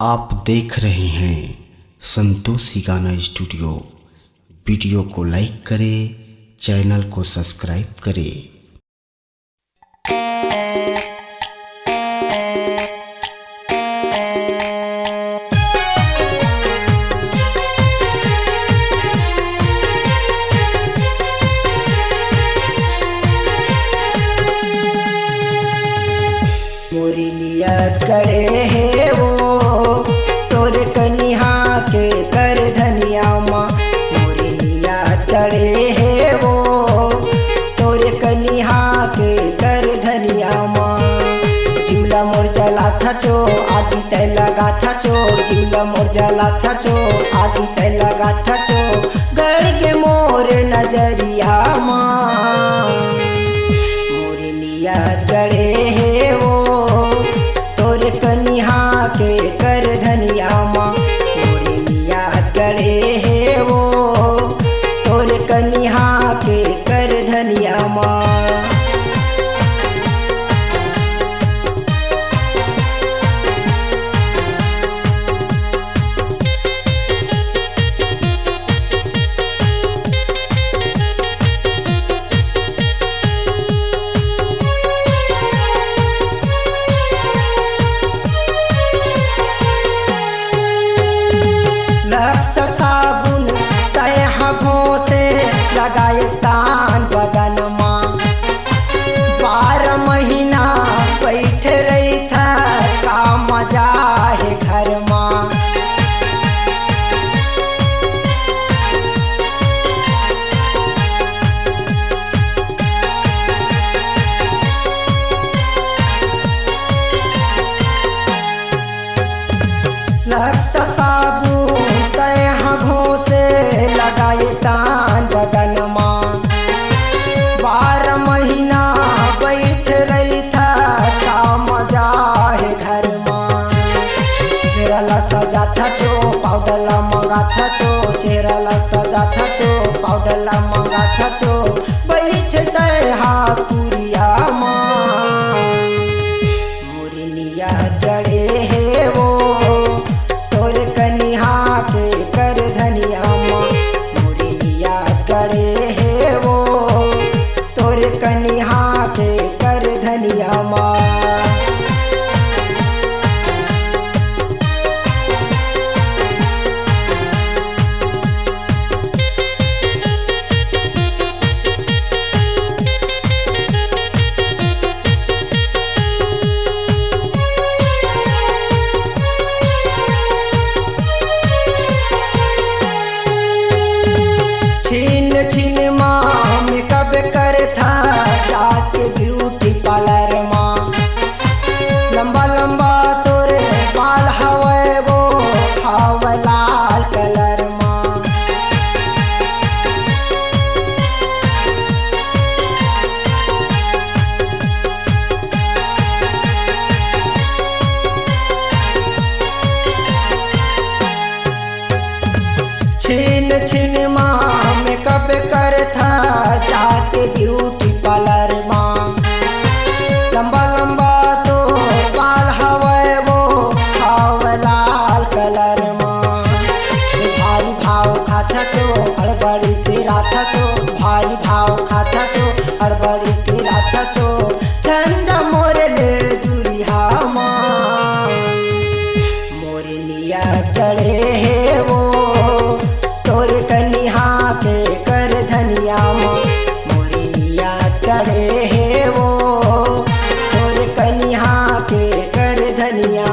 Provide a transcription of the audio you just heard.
आप देख रहे हैं संतोषी गाना स्टूडियो। वीडियो को लाइक करें, चैनल को सब्सक्राइब करें। मोरी नियत करे है वो तोर कनिहा के कर धनिया माँ। मोरी नियत करे है वो तोर कनिहा के कर धनिया माँ। जिमला मोर जला था चो आदि तय लगा था चो। जिमला मोर जला था चो आदि तय लगा था चो। गड़ के मोर नजरिया माँ। मोरी नियत करे है वो तोर कनिहा के कर धनिया माँ। मोरी नियत करे है वो तोर कनिहा के कर धनिया माँ। लक्स साबुन तय हाथों से लगाए तान बदन माँ। 12 महीना बैठ रही था का मजा है घर माँ। लक्स साबुन तय हाथों से लगाए तान बदन माँ। 12 महीना बैठ रही था का मजा है घर माँ। चेहरा ला सजा था चो पाउडर ला मंगा था चो। चेहरा ला सजा था चो पाउडर ला मंगा था चो। बैठ तय हाथुरिया माँ। मोरी नियत करे है वो तोर कनिहा के कर धनिया माँ। मोरी नियत करे है वो तोर कनिहा के कर धनिया माँ। छीन छीन माँ में कब कर था जाके ब्यूटी पार्लर माँ। लंबा लंबा तोरे बाल हवे वो हवा लाल कलर माँ। छीन छीन माँ में कब कर था जाके ब्यूटी पार्लर माँ। लंबा लंबा तो बाल हवे वो हवा लाल कलर माँ। भाई भाव खाता तो हड़बड़ी तेरा था तो। भाई भाव खाता तो हड़बड़ी तेरा था तो। झंडा मोरे ले दुरिहा माँ। मोरी नियत करे है वो तोर कनिहा के कर धनिया माँ। मोरी नियत करे है वो तोर कनिहा के कर धनिया